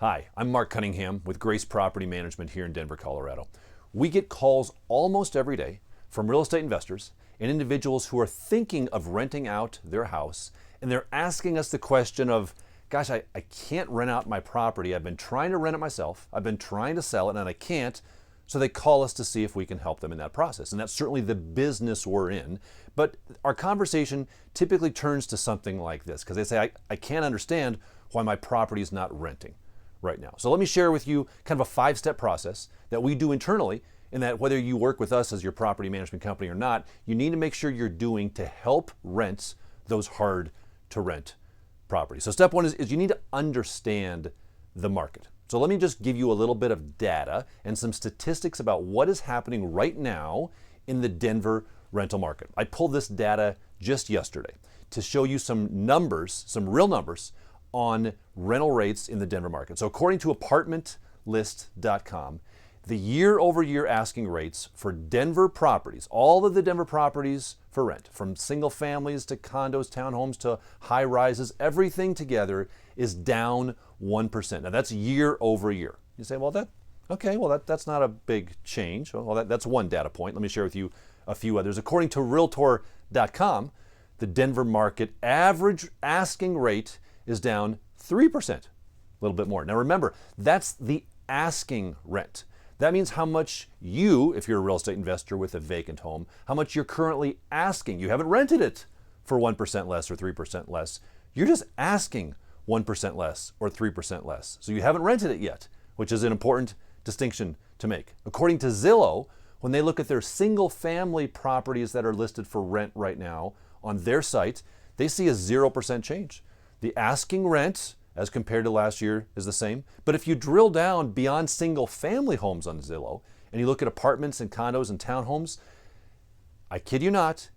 Hi, I'm Mark Cunningham with Grace Property Management here in Denver, Colorado. We get calls almost every day from real estate investors and individuals who are thinking of renting out their house, and they're asking us the question of, gosh, I can't rent out my property. I've been trying to rent it myself. I've been trying to sell it and I can't. So they call us to see if we can help them in that process. And that's certainly the business we're in. But our conversation typically turns to something like this, because they say, I can't understand why my property is not renting right now. So let me share with you kind of a 5-step process that we do internally, in that whether you work with us as your property management company or not, you need to make sure you're doing to help rent those hard to rent properties. So step one is you need to understand the market. So let me just give you a little bit of data and some statistics about what is happening right now in the Denver rental market. I pulled this data just yesterday to show you some numbers, some real numbers on rental rates in the Denver market. So according to apartmentlist.com, the year-over-year asking rates for Denver properties, all of the Denver properties for rent, from single families to condos, townhomes to high rises, everything together is down 1%. Now that's year over year. You say, well, that's not a big change. Well, that's one data point. Let me share with you a few others. According to realtor.com, the Denver market average asking rate is down 3%, a little bit more. Now remember, that's the asking rent. That means how much you, if you're a real estate investor with a vacant home, how much you're currently asking. You haven't rented it for 1% less or 3% less. You're just asking 1% less or 3% less. So you haven't rented it yet, which is an important distinction to make. According to Zillow, when they look at their single family properties that are listed for rent right now on their site, they see a 0% change. The asking rent as compared to last year is the same. But if you drill down beyond single family homes on Zillow and you look at apartments and condos and townhomes, I kid you not,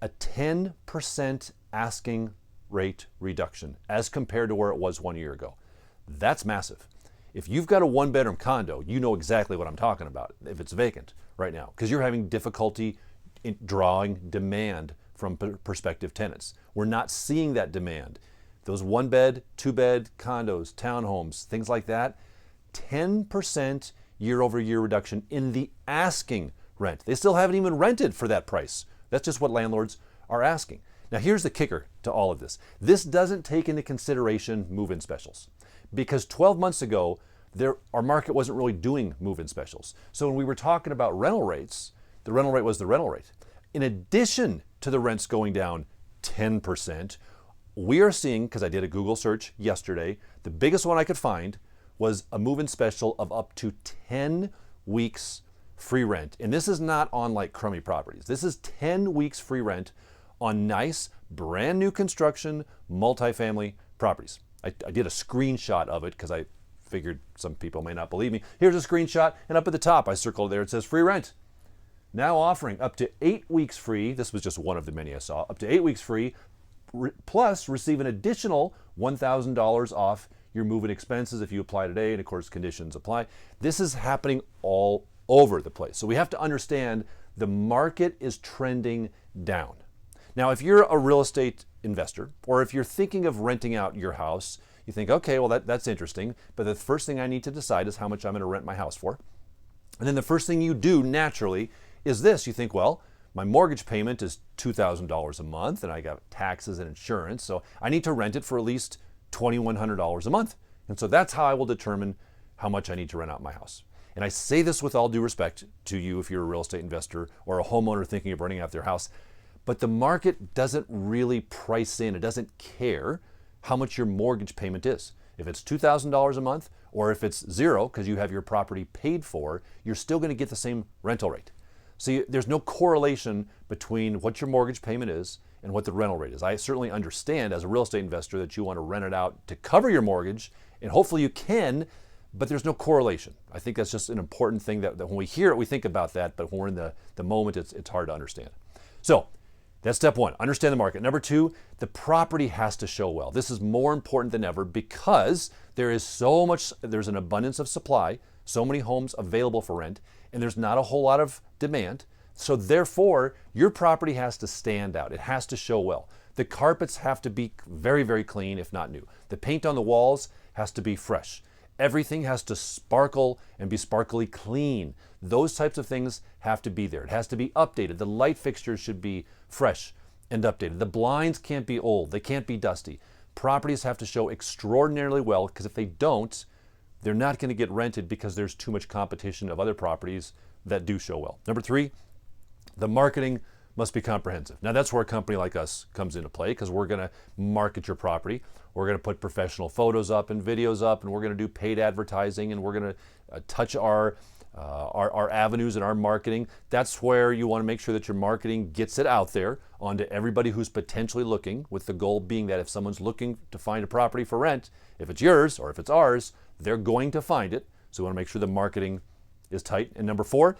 a 10% asking rate reduction as compared to where it was 1 year ago. That's massive. If you've got a 1-bedroom condo, you know exactly what I'm talking about if it's vacant right now, because you're having difficulty in drawing demand from prospective tenants. We're not seeing that demand. Those 1-bed, 2-bed condos, townhomes, things like that, 10% year-over-year reduction in the asking rent. They still haven't even rented for that price. That's just what landlords are asking. Now here's the kicker to all of this. This doesn't take into consideration move-in specials, because 12 months ago, our market wasn't really doing move-in specials. So when we were talking about rental rates, the rental rate was the rental rate. In addition to the rents going down 10%, we are seeing, because I did a Google search yesterday, the biggest one I could find was a move-in special of up to 10 weeks free rent. And this is not on like crummy properties. This is 10 weeks free rent on nice, brand new construction, multifamily properties. I did a screenshot of it because I figured some people may not believe me. Here's a screenshot, and up at the top I circled there, it says free rent. Now offering up to 8 weeks free. This was just one of the many I saw. Up to 8 weeks free, plus receive an additional $1,000 off your move-in expenses if you apply today, and of course conditions apply. This is happening all over the place. So we have to understand the market is trending down. Now, if you're a real estate investor, or if you're thinking of renting out your house, you think, okay, well that's interesting, but the first thing I need to decide is how much I'm going to rent my house for. And then the first thing you do naturally is this. You think, well, my mortgage payment is $2,000 a month, and I got taxes and insurance, so I need to rent it for at least $2,100 a month. And so that's how I will determine how much I need to rent out my house. And I say this with all due respect to you if you're a real estate investor or a homeowner thinking of renting out their house, but the market doesn't really price in, it doesn't care how much your mortgage payment is. If it's $2,000 a month, or if it's zero because you have your property paid for, you're still going to get the same rental rate. See, there's no correlation between what your mortgage payment is and what the rental rate is. I certainly understand as a real estate investor that you want to rent it out to cover your mortgage, and hopefully you can, but there's no correlation. I think that's just an important thing that when we hear it, we think about that, but when we're in the moment, it's hard to understand. So that's step one, understand the market. Number two, the property has to show well. This is more important than ever because there's an abundance of supply, so many homes available for rent, and there's not a whole lot of demand. So therefore, your property has to stand out. It has to show well. The carpets have to be very, very clean, if not new. The paint on the walls has to be fresh. Everything has to sparkle and be sparkly clean. Those types of things have to be there. It has to be updated. The light fixtures should be fresh and updated. The blinds can't be old. They can't be dusty. Properties have to show extraordinarily well, because if they don't, they're not going to get rented because there's too much competition of other properties that do show well. Number 3, the marketing must be comprehensive. Now that's where a company like us comes into play, because we're going to market your property. We're going to put professional photos up and videos up, and we're going to do paid advertising, and we're going to touch our avenues and our marketing. That's where you want to make sure that your marketing gets it out there onto everybody who's potentially looking, with the goal being that if someone's looking to find a property for rent, if it's yours or if it's ours, they're going to find it. So we want to make sure the marketing is tight. And number 4,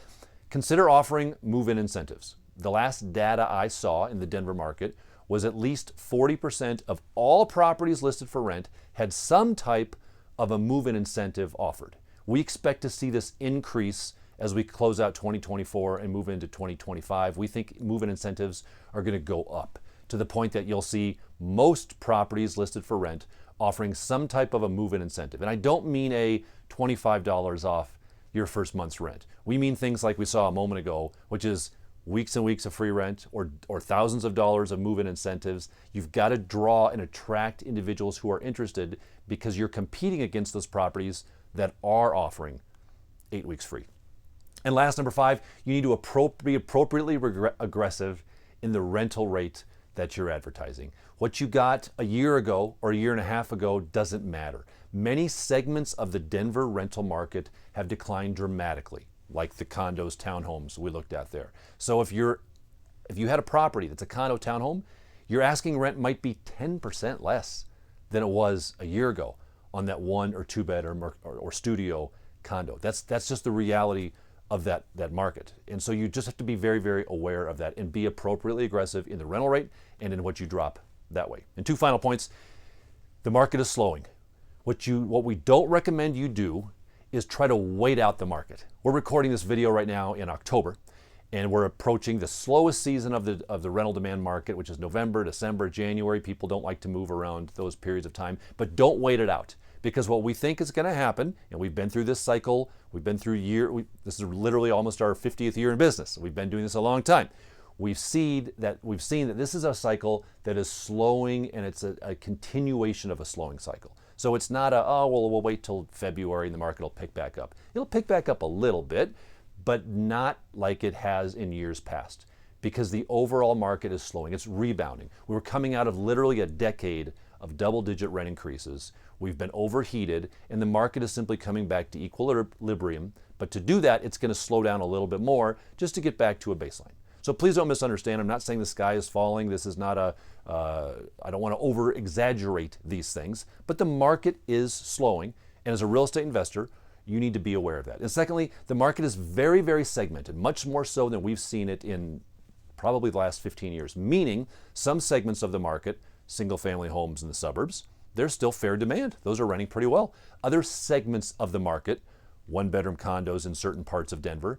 consider offering move-in incentives. The last data I saw in the Denver market was at least 40% of all properties listed for rent had some type of a move-in incentive offered. We expect to see this increase as we close out 2024 and move into 2025. We think move-in incentives are going to go up to the point that you'll see most properties listed for rent offering some type of a move-in incentive. And I don't mean a $25 off your first month's rent. We mean things like we saw a moment ago, which is weeks and weeks of free rent, or thousands of dollars of move-in incentives. You've got to draw and attract individuals who are interested, because you're competing against those properties that are offering 8 weeks free. And last, number 5, you need to be appropriately aggressive in the rental rate that you're advertising. What you got a year ago or a year and a half ago doesn't matter. Many segments of the Denver rental market have declined dramatically, like the condos, townhomes we looked at there. So if you had a property that's a condo townhome, your asking rent might be 10% less than it was a year ago on that 1 or 2 bedroom or studio condo. That's just the reality of that market. And so you just have to be very, very aware of that and be appropriately aggressive in the rental rate and in what you drop that way. And 2 final points. The market is slowing. What we don't recommend you do is try to wait out the market. We're recording this video right now in October, and we're approaching the slowest season of the rental demand market, which is November, December, January. People don't like to move around those periods of time, but don't wait it out, because what we think is going to happen, and we've been through this cycle, we've been through this is literally almost our 50th year in business. We've been doing this a long time. We've seen that this is a cycle that is slowing, and it's a continuation of a slowing cycle. So it's not we'll wait till February and the market will pick back up. It'll pick back up a little bit, but not like it has in years past, because the overall market is slowing. It's rebounding. We were coming out of literally a decade of double-digit rent increases. We've been overheated, and the market is simply coming back to equilibrium. But to do that, it's going to slow down a little bit more just to get back to a baseline. So please don't misunderstand. I'm not saying the sky is falling. This is not I don't want to over-exaggerate these things, but the market is slowing. And as a real estate investor, you need to be aware of that. And secondly, the market is very, very segmented, much more so than we've seen it in probably the last 15 years, meaning some segments of the market, single-family homes in the suburbs, there's still fair demand. Those are renting pretty well. Other segments of the market, one-bedroom condos in certain parts of Denver,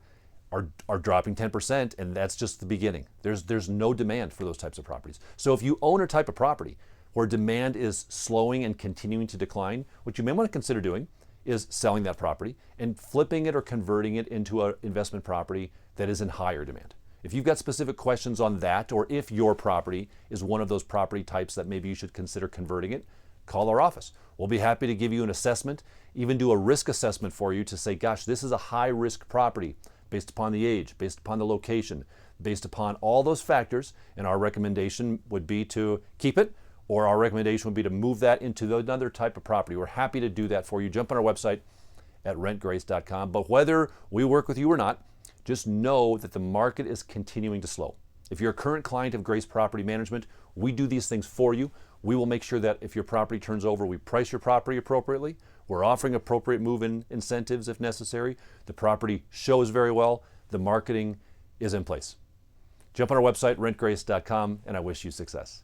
are dropping 10%, and that's just the beginning. There's no demand for those types of properties. So if you own a type of property where demand is slowing and continuing to decline, what you may want to consider doing is selling that property and flipping it or converting it into an investment property that is in higher demand. If you've got specific questions on that, or if your property is one of those property types that maybe you should consider converting it, call our office. We'll be happy to give you an assessment, even do a risk assessment for you to say, gosh, this is a high-risk property based upon the age, based upon the location, based upon all those factors, and our recommendation would be to keep it, or our recommendation would be to move that into another type of property. We're happy to do that for you. Jump on our website at rentgrace.com. But whether we work with you or not, just know that the market is continuing to slow. If you're a current client of Grace Property Management, we do these things for you. We will make sure that if your property turns over, we price your property appropriately. We're offering appropriate move-in incentives if necessary. The property shows very well. The marketing is in place. Jump on our website, rentgrace.com, and I wish you success.